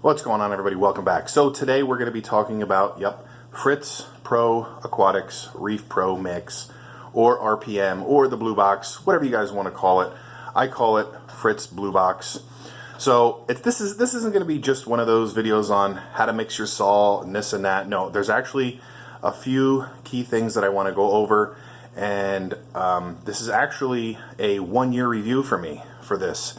What's going on, everybody? Welcome back. So today we're going to be talking about, Fritz Pro Aquatics Reef Pro Mix, or RPM, or the Blue Box, whatever you guys want to call it. I call it Fritz Blue Box. So this isn't going to be just one of those videos on how to mix your salt and this and that. No, there's actually a few key things that I want to go over, and this is actually a 1-year review for me for this.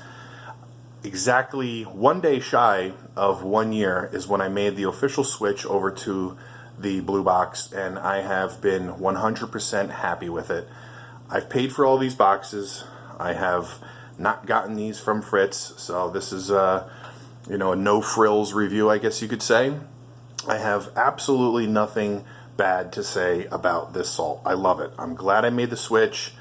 Exactly 1 day shy of 1 year is when I made the official switch over to the Blue Box, and I have been 100% happy with it. I've paid for all these boxes. I have not gotten these from Fritz, so this is a no frills review, I guess you could say. I have absolutely nothing bad to say about this salt. I love it. I'm glad I made the switch.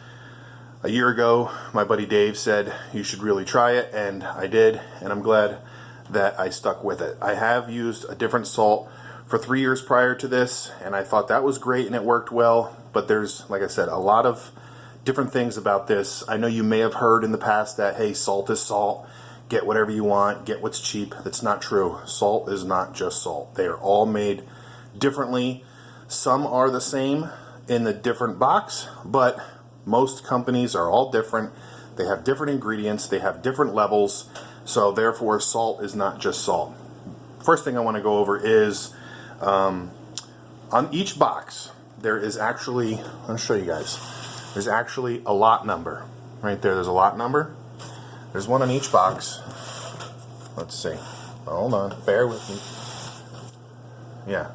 A year ago, my buddy Dave said you should really try it, and I did, and I'm glad that I stuck with it. I have used a different salt for 3 years prior to this, and I thought that was great and it worked well, but there's, like I said, a lot of different things about this. I know you may have heard in the past that, hey, salt is salt, get whatever you want, get what's cheap. That's not true. Salt is not just salt. They are all made differently. Some are the same in the different box, but most companies are all different. They have different ingredients, they have different levels, so therefore salt is not just salt. First thing I want to go over is on each box there is actually, let me show you guys, there's actually a lot number. Right there, there's a lot number. There's one on each box. Let's see. Hold on, bear with me. Yeah,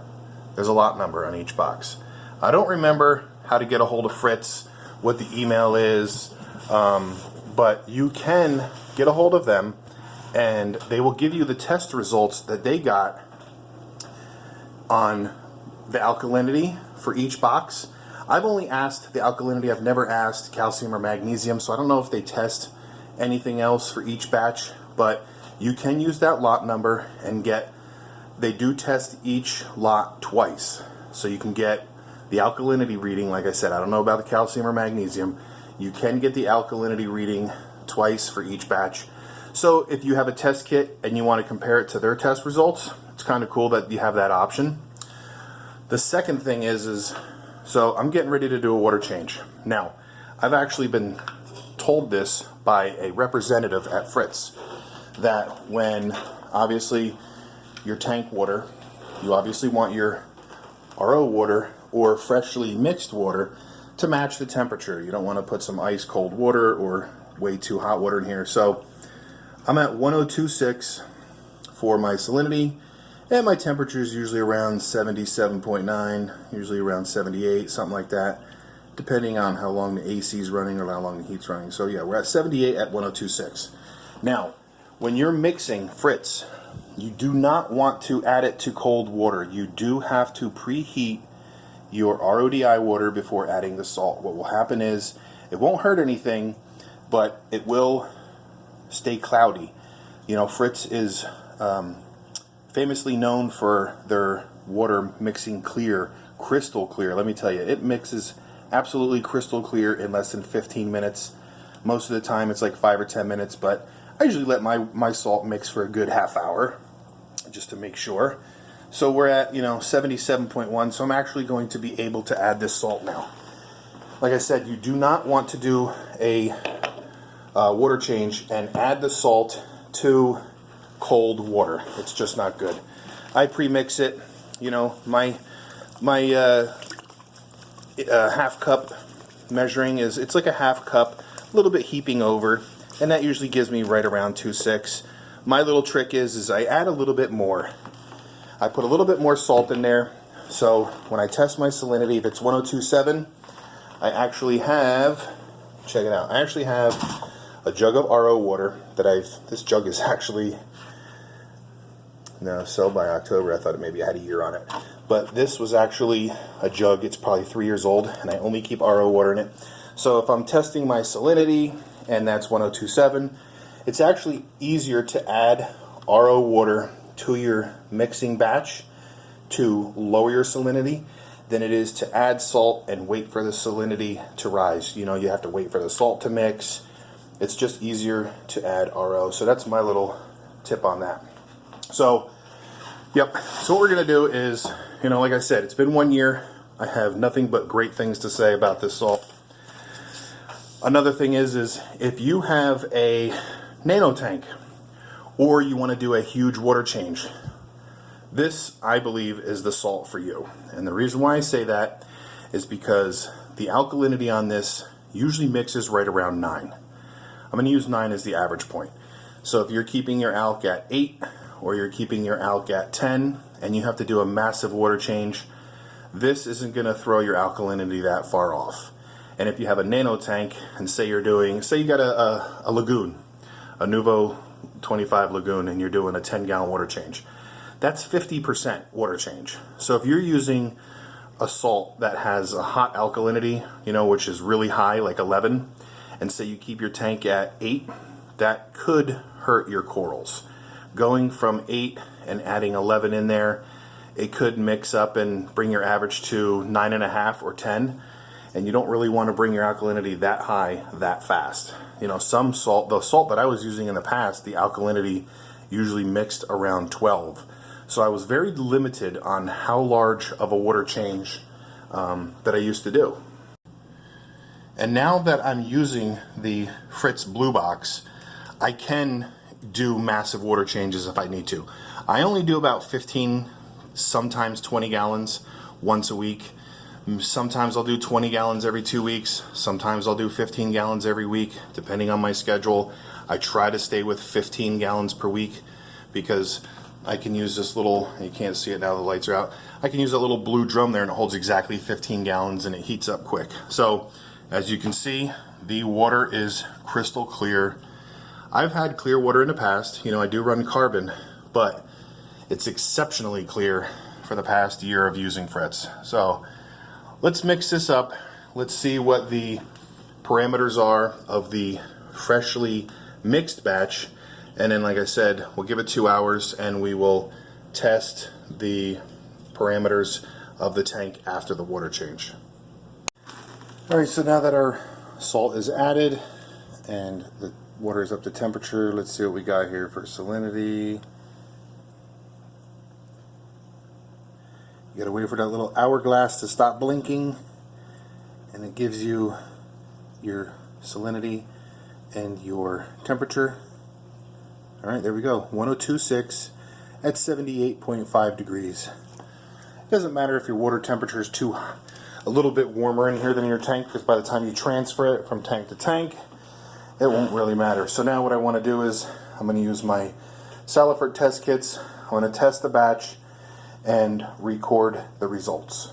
there's a lot number on each box. I don't remember how to get a hold of Fritz, what the email is, but you can get a hold of them and they will give you the test results that they got on the alkalinity for each box. I've only asked the alkalinity, I've never asked calcium or magnesium, so I don't know if they test anything else for each batch, but you can use that lot number and they do test each lot twice, so you can get the alkalinity reading. Like I said, I don't know about the calcium or magnesium. You can get the alkalinity reading twice for each batch. So if you have a test kit and you want to compare it to their test results, it's kind of cool that you have that option. The second thing is so I'm getting ready to do a water change. Now, I've actually been told this by a representative at Fritz that when obviously your tank water, you obviously want your RO water or freshly mixed water to match the temperature. You don't want to put some ice cold water or way too hot water in here. So I'm at 1026 for my salinity, and my temperature is usually around 77.9, usually around 78, something like that, depending on how long the AC is running or how long the heat's running. So yeah, we're at 78 at 1026. Now, when you're mixing Fritz, you do not want to add it to cold water. You do have to preheat your RODI water before adding the salt. What will happen is it won't hurt anything, but it will stay cloudy. You know, Fritz is famously known for their water mixing clear, crystal clear. Let me tell you, it mixes absolutely crystal clear in less than 15 minutes. Most of the time it's like 5 or 10 minutes, but I usually let my salt mix for a good half hour just to make sure. So we're at 77.1, so I'm actually going to be able to add this salt now. Like I said, you do not want to do a water change and add the salt to cold water. It's just not good. I pre-mix it. My half cup measuring it's like a half cup, a little bit heaping over, and that usually gives me right around 2.6. My little trick is I add a little bit more. I put a little bit more salt in there, so when I test my salinity, if it's 1027, I actually have, check it out, I actually have a jug of RO water that this jug is actually, so by October I thought maybe I had a year on it, but this was actually a jug, it's probably 3 years old, and I only keep RO water in it. So if I'm testing my salinity, and that's 1027, it's actually easier to add RO water to your mixing batch to lower your salinity than it is to add salt and wait for the salinity to rise. You have to wait for the salt to mix. It's just easier to add RO. So that's my little tip on that. So Yep, so what we're going to do is, like I said, it's been 1 year. I have nothing but great things to say about this salt. Another thing is if you have a nano tank or you want to do a huge water change, this, I believe, is the salt for you. And the reason why I say that is because the alkalinity on this usually mixes right around 9. I'm going to use 9 as the average point. So if you're keeping your alk at 8 or you're keeping your alk at 10 and you have to do a massive water change, this isn't going to throw your alkalinity that far off. And if you have a nano tank and say you got a lagoon, a Nuvo 25 lagoon, and you're doing a 10-gallon water change, that's 50% water change. So if you're using a salt that has a hot alkalinity, which is really high, like 11, and say you keep your tank at 8, that could hurt your corals. Going from 8 and adding 11 in there, it could mix up and bring your average to 9.5 or 10, and you don't really want to bring your alkalinity that high that fast. Some salt, the salt that I was using in the past, the alkalinity usually mixed around 12. So I was very limited on how large of a water change that I used to do. And now that I'm using the Fritz Blue Box, I can do massive water changes if I need to. I only do about 15, sometimes 20 gallons once a week. Sometimes I'll do 20 gallons every 2 weeks. Sometimes I'll do 15 gallons every week, depending on my schedule. I try to stay with 15 gallons per week because I can use this little, you can't see it now, the lights are out. I can use a little blue drum there and it holds exactly 15 gallons and it heats up quick. So as you can see, the water is crystal clear. I've had clear water in the past. I do run carbon, but it's exceptionally clear for the past year of using Fritz. So let's mix this up. Let's see what the parameters are of the freshly mixed batch. And then, like I said, we'll give it 2 hours and we will test the parameters of the tank after the water change. Alright, so now that our salt is added and the water is up to temperature, let's see what we got here for salinity. You gotta wait for that little hourglass to stop blinking, and it gives you your salinity and your temperature. Alright, there we go. 1026 at 78.5 degrees. It doesn't matter if your water temperature is a little bit warmer in here than your tank, because by the time you transfer it from tank to tank, it won't really matter. So now what I want to do is I'm going to use my Salifert test kits. I'm going to test the batch and record the results.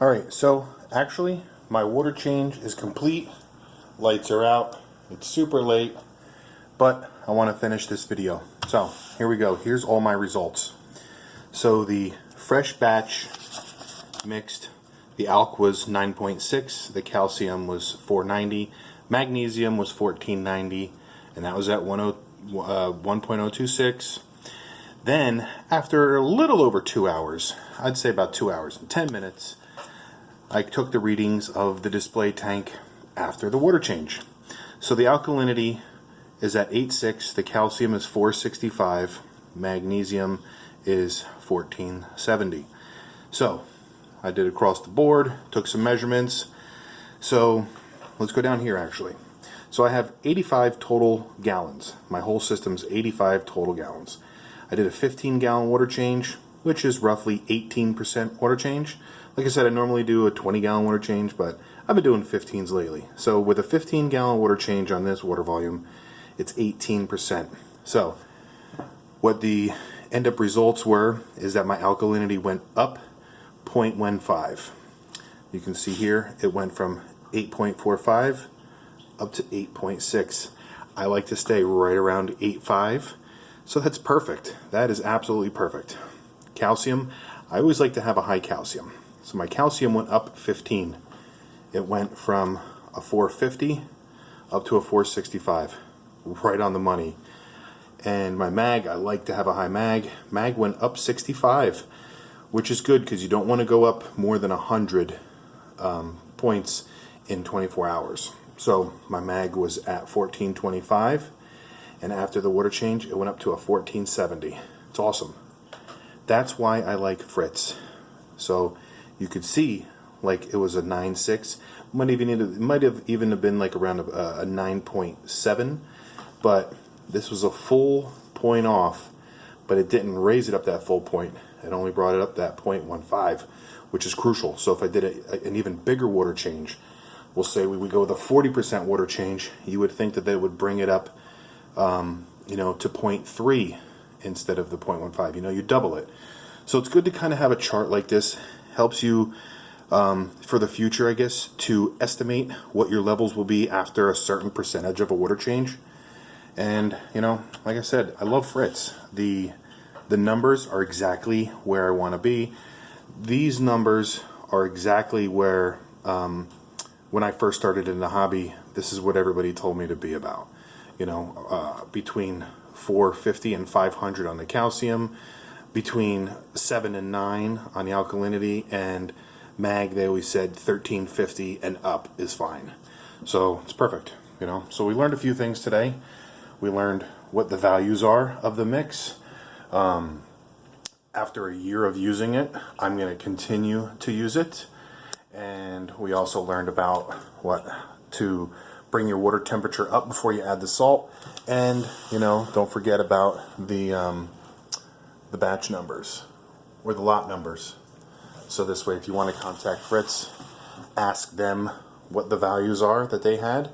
Alright, so actually my water change is complete. Lights are out. It's super late, but I want to finish this video. So here we go. Here's all my results. So the fresh batch mixed, the alk was 9.6, the calcium was 490, magnesium was 1490, and that was at 1.026. Then, after a little over 2 hours, I'd say about 2 hours and 10 minutes, I took the readings of the display tank after the water change. So the alkalinity is at 8.6, the calcium is 465, magnesium is 1470. So I did across the board, took some measurements. So let's go down here actually. So I have 85 total gallons. My whole system's 85 total gallons. I did a 15-gallon water change, which is roughly 18% water change. Like I said, I normally do a 20-gallon water change, but I've been doing 15s lately. So with a 15-gallon water change on this water volume, it's 18%. So what the end-up results were is that my alkalinity went up 0.15. You can see here it went from 8.45 up to 8.6. I like to stay right around 8.5, so that's perfect. That is absolutely perfect. Calcium, I always like to have a high calcium. So my calcium went up 15. It went from a 450 up to a 465, right on the money. And my mag, I like to have a high mag. Mag went up 65, which is good because you don't want to go up more than 100 points in 24 hours. So my mag was at 1425, and after the water change, it went up to a 1470. It's awesome. That's why I like Fritz. So you could see like it was a 9.6. Might have even been like around a 9.7, but this was a full point off, but it didn't raise it up that full point. It only brought it up that 0.15, which is crucial. So if I did an even bigger water change, we'll say we would go with a 40% water change, you would think that they would bring it up, you know, to 0.3 instead of the 0.15. You know, you double it. So it's good to kind of have a chart like this. Helps you for the future, I guess, to estimate what your levels will be after a certain percentage of a water change. And, you know, like I said, I love Fritz. The numbers are exactly where I want to be. These numbers are exactly where, when I first started in the hobby, this is what everybody told me to be about. You know, between 450 and 500 on the calcium, between 7 and 9 on the alkalinity, and mag, they always said 1350 and up is fine. So it's perfect, you know. So we learned a few things today. We learned what the values are of the mix. After a year of using it, I'm going to continue to use it. And we also learned about what to bring your water temperature up before you add the salt. And, you know, don't forget about the batch numbers or the lot numbers. So this way, if you want to contact Fritz, ask them what the values are that they had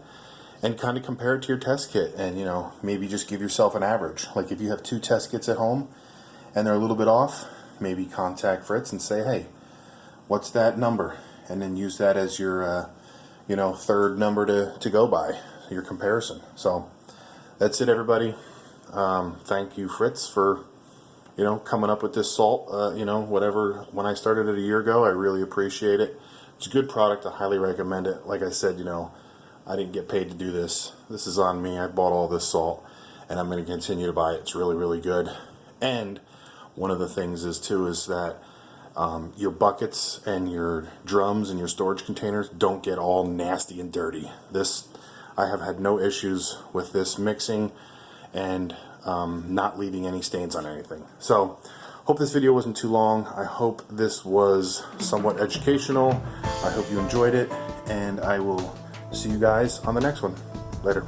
and kind of compare it to your test kit, and, you know, maybe just give yourself an average. Like if you have 2 test kits at home and they're a little bit off, maybe contact Fritz and say, hey, what's that number? And then use that as your you know, third number to go by, your comparison. So that's it, everybody. Thank you, Fritz, for, you know, coming up with this salt, you know, whatever. When I started it a year ago, I really appreciate it. It's a good product. I highly recommend it. Like I said, you know, I didn't get paid to do this. This is on me. I bought all this salt, and I'm going to continue to buy it. It's really, really good. And one of the things is, too, is that your buckets and your drums and your storage containers don't get all nasty and dirty. This, I have had no issues with this mixing and not leaving any stains on anything. So hope this video wasn't too long. I hope this was somewhat educational. I hope you enjoyed it, and I will see you guys on the next one. Later.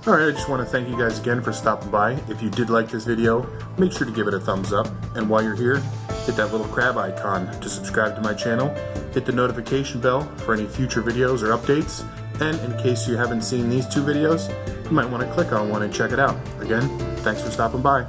Alright, I just want to thank you guys again for stopping by. If you did like this video, make sure to give it a thumbs up, and while you're here, hit that little crab icon to subscribe to my channel, hit the notification bell for any future videos or updates, and in case you haven't seen these 2 videos, you might want to click on one and check it out. Again, thanks for stopping by.